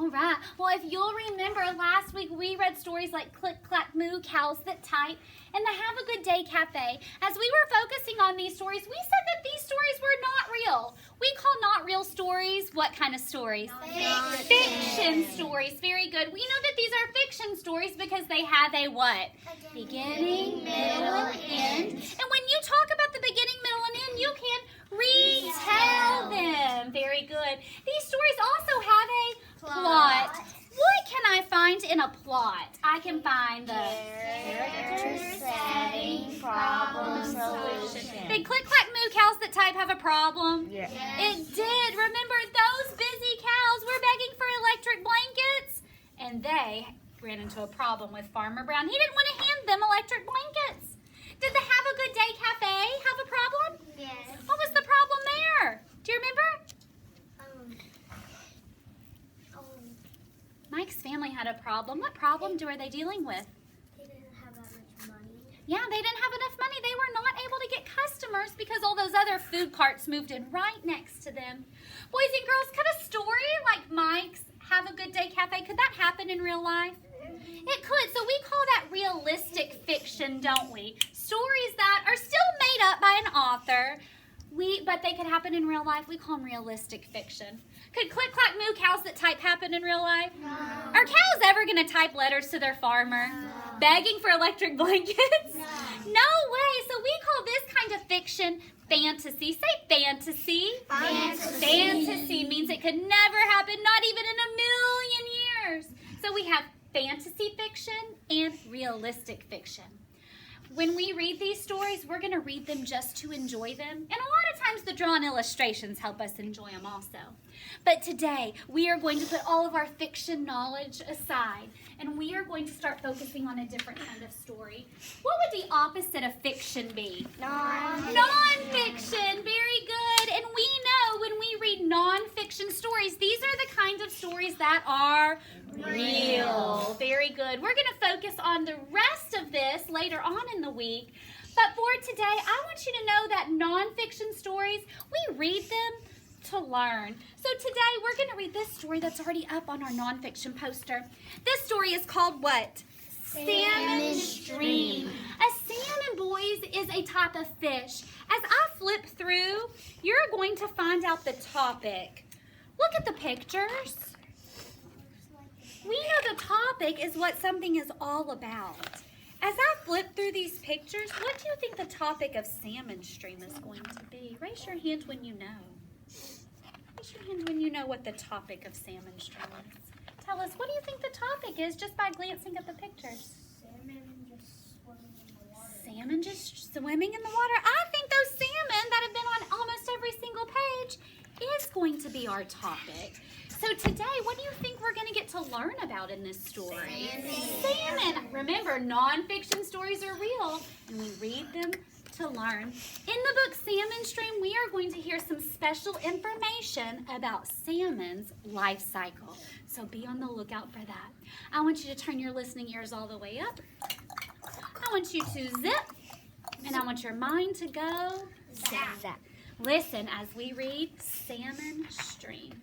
All right. Well, if you'll remember, last week we read stories like Click, Clack, Moo, Cows That Type, and the Have a Good Day Cafe. As we were focusing on these stories, we said that these stories were not real. We call not real stories what kind of stories? Fiction stories. Very good. We know that these are fiction stories because they have a what? Beginning, middle, and end. And when you talk about the beginning, middle, and end, you can retell them. Very good. These stories also have a plot. What can I find in a plot? I can find the character, setting, problem, solution. Did Click, Clack, Moo, Cows That Type have a problem? Yes. It did. Remember, those busy cows were begging for electric blankets, and they ran into a problem with Farmer Brown. He didn't want to hand them electric blankets. Did the Have a Good Day Cafe have a problem? Yes. What was the problem there? Do you remember? Mike's family had a problem. What problem were they dealing with? They didn't have that much money. Yeah, they didn't have enough money. They were not able to get customers because all those other food carts moved in right next to them. Boys and girls, could a story like Mike's Have a Good Day Cafe, could that happen in real life? It could. So we call that realistic fiction, don't we? Stories that are still made up by an author, but they could happen in real life. We call them realistic fiction. Could Click, Clack, Moo, Cows That Type happen in real life? No. Are cows ever going to type letters to their farmer? No. Begging for electric blankets? No. No way. So we call this kind of fiction fantasy. Say fantasy. Fantasy. Fantasy means it could never happen, not even in a million years. So we have fantasy fiction and realistic fiction. When we read these stories, we're going to read them just to enjoy them. And a lot of times the drawn illustrations help us enjoy them also. But today, we are going to put all of our fiction knowledge aside, and we are going to start focusing on a different kind of story. What would the opposite of fiction be? Non-fiction. Very good. And we know when we read non-fiction stories, these are the kinds of stories that are real. Very good. We're going to focus on the rest of this later on in the week. But for today, I want you to know that non-fiction stories, we read them to learn. So today, we're going to read this story that's already up on our non-fiction poster. This story is called what? Salmon Stream. A salmon, boys, is a type of fish. As I flip through, you're going to find out the topic. Look at the pictures. We know the topic is what something is all about. As I flip through these pictures, what do you think the topic of Salmon Stream is going to be? Raise your hand when you know. Raise your hand when you know what the topic of Salmon Stream is. Tell us, what do you think the topic is just by glancing at the pictures? Salmon just swimming in the water. Salmon just swimming in the water? I think those salmon that have been on almost every single page is going to be our topic. So today, what do you think we're going to get to learn about in this story? Salmon. Remember, non-fiction stories are real, and we read them to learn. In the book Salmon Stream, we are going to hear some special information about salmon's life cycle. So be on the lookout for that. I want you to turn your listening ears all the way up. I want you to zip, and I want your mind to go zap. Listen as we read Salmon Stream.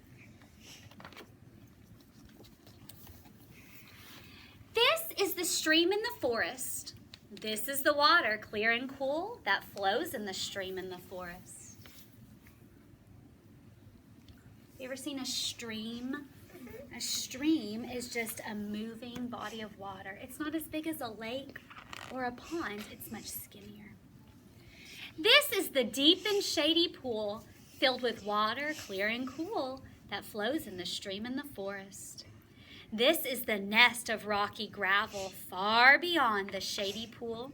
This is the stream in the forest. This is the water, clear and cool, that flows in the stream in the forest. You ever seen a stream? A stream is just a moving body of water. It's not as big as a lake or a pond. It's much skinnier. This is the deep and shady pool filled with water, clear and cool, that flows in the stream in the forest. This is the nest of rocky gravel far beyond the shady pool,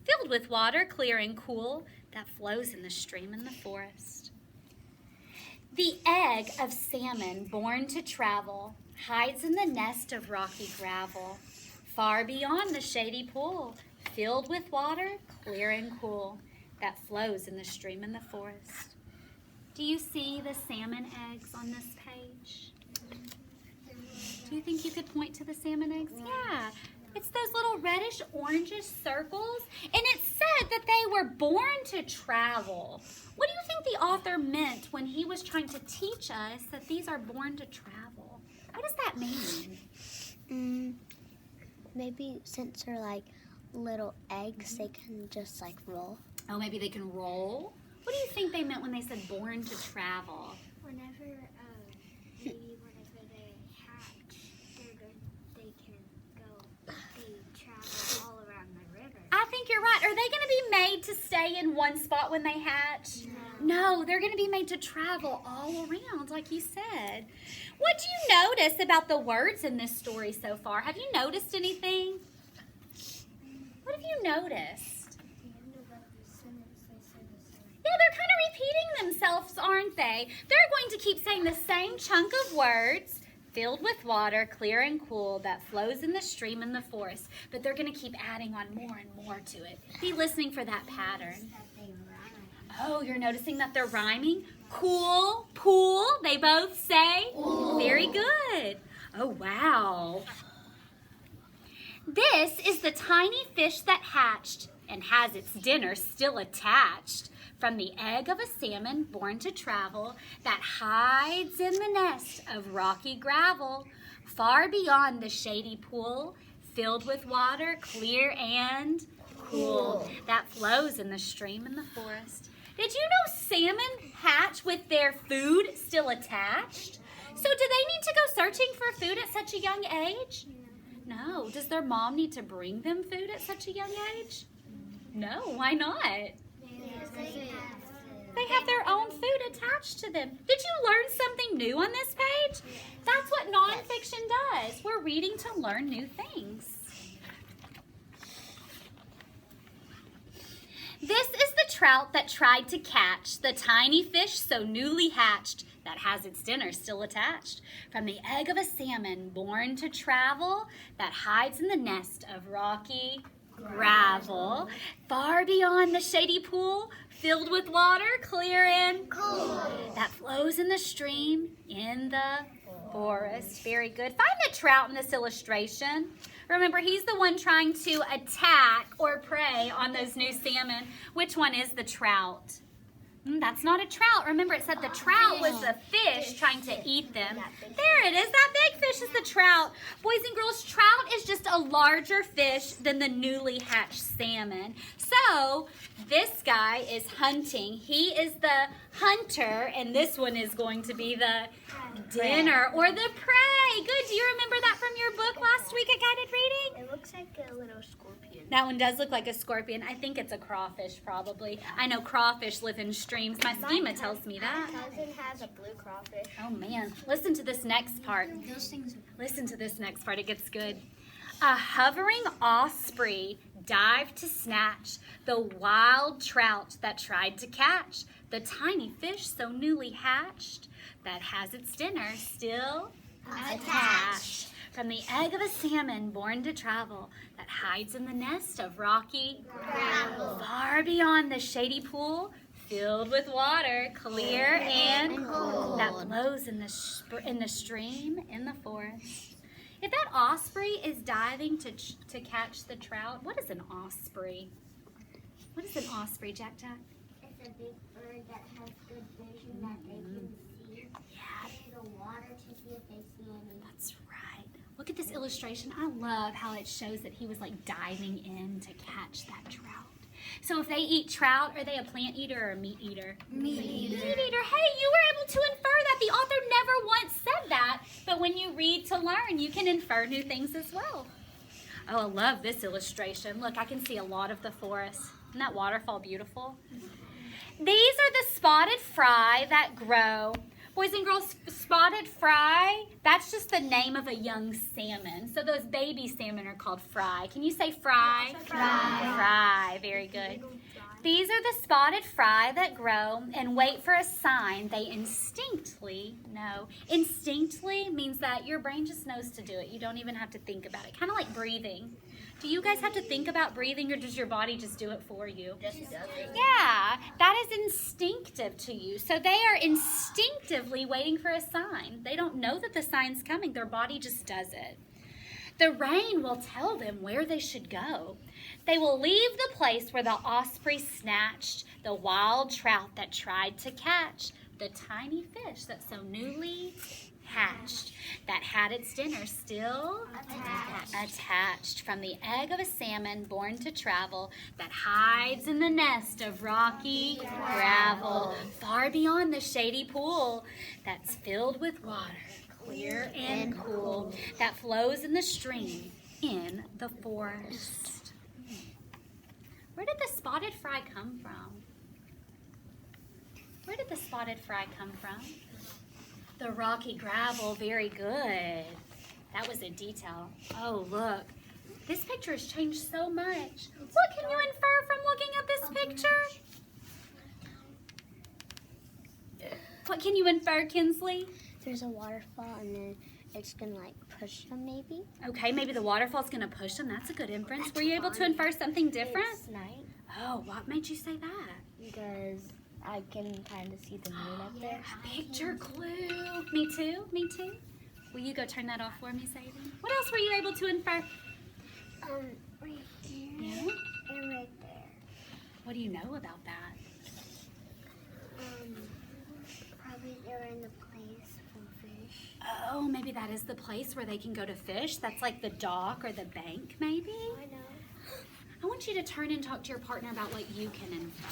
filled with water, clear and cool, that flows in the stream in the forest. The egg of salmon born to travel hides in the nest of rocky gravel, far beyond the shady pool, filled with water, clear and cool, that flows in the stream in the forest. Do you see the salmon eggs on this page? Do you think you could point to the salmon eggs? Yeah. It's those little reddish orangish circles. And it said that they were born to travel. What do you think the author meant when he was trying to teach us that these are born to travel? What does that that mean? Maybe since they're like little eggs, they can just like roll. Oh, maybe they can roll? What do you think they meant when they said born to travel? Whenever whenever they hatch, they can go. They travel all around the river. I think you're right. Are they going to be made to stay in one spot when they hatch? No, they're going to be made to travel all around, like you said. What do you notice about the words in this story so far? Have you noticed anything? What have you noticed? Yeah, they're kind of repeating themselves, aren't they? They're going to keep saying the same chunk of words, filled with water, clear and cool, that flows in the stream in the forest. But they're going to keep adding on more and more to it. Be listening for that pattern. Oh, you're noticing that they're rhyming? Cool, pool, they both say. Ooh. Very good. Oh, wow. This is the tiny fish that hatched and has its dinner still attached from the egg of a salmon born to travel that hides in the nest of rocky gravel far beyond the shady pool filled with water clear and cool that flows in the stream in the forest. Did you know salmon hatch with their food still attached? So do they need to go searching for food at such a young age? No. Does their mom need to bring them food at such a young age? No. Why not? They have their own food attached to them. Did you learn something new on this page? That's what nonfiction does. We're reading to learn new things. This is the trout that tried to catch the tiny fish so newly hatched that has its dinner still attached from the egg of a salmon born to travel that hides in the nest of rocky gravel far beyond the shady pool filled with water clear and cool that flows in the stream in the forest. Very good. Find the trout in this illustration. Remember, he's the one trying to attack or prey on those new salmon. Which one is the trout? That's not a trout. Remember, it said the trout was the fish trying to eat them. There it is. That big fish is the trout. Boys and girls, trout is just a larger fish than the newly hatched salmon. So this guy is hunting. He is the hunter, and this one is going to be the dinner or the prey. Good. Do you remember that from your book last week at Guided Reading? It looks like a little scorpion. That one does look like a scorpion. I think it's a crawfish, probably. I know crawfish live in streams. My schema tells me that. My cousin has a blue crawfish. Oh, man. Listen to this next part. Listen to this next part. It gets good. A hovering osprey dived to snatch the wild trout that tried to catch the tiny fish so newly hatched that has its dinner still attached from the egg of a salmon born to travel that hides in the nest of rocky gravel far beyond the shady pool filled with water clear and cool that flows in the stream in the forest. If that osprey is diving to catch the trout, what is an osprey? What is an osprey, Jack? It's a big bird that has good vision that they can see. Yeah. The water to see if they see any. That's right. Look at this illustration. I love how it shows that he was like diving in to catch that trout. So if they eat trout, are they a plant eater or a meat eater? Meat eater. Meat eater. Hey, you were able to infer that. The author never once said that. But when you read to learn, you can infer new things as well. Oh, I love this illustration. Look, I can see a lot of the forest. Isn't that waterfall beautiful? These are the spotted fry that grow. Boys and girls, spotted fry, that's just the name of a young salmon. So those baby salmon are called fry. Can you say fry? Fry. Fry, very good. These are the spotted fry that grow and wait for a sign they instinctly know. Instinctly means that your brain just knows to do it. You don't even have to think about it. Kind of like breathing. Do you guys have to think about breathing, or does your body just do it for you? Just does it. Yeah, that is instinctive to you. So they are instinctively waiting for a sign. They don't know that the sign's coming. Their body just does it. The rain will tell them where they should go. They will leave the place where the osprey snatched the wild trout that tried to catch the tiny fish that so newly hatched, that had its dinner still attached from the egg of a salmon born to travel, that hides in the nest of rocky gravel, far beyond the shady pool, that's filled with water, clear and cool, that flows in the stream in the forest. Where did the spotted fry come from? Where did the spotted fry come from? The rocky gravel, very good. That was a detail. Oh, look. This picture has changed so much. What can you infer from looking at this picture? What can you infer, Kinsley? There's a waterfall and then it's gonna like push them maybe. Okay, maybe the waterfall's gonna push them. That's a good inference. Were you able to infer something different? It's night Oh, what made you say that? because I can kind of see the moon up there. A picture clue. Me too, me too. Will you go turn that off for me, Sadie? What else were you able to infer? Right here Yeah? and right there. What do you know about that? Probably they're in the place for fish. Oh, maybe that is the place where they can go to fish. That's like the dock or the bank, maybe? I know. I want you to turn and talk to your partner about what you can infer.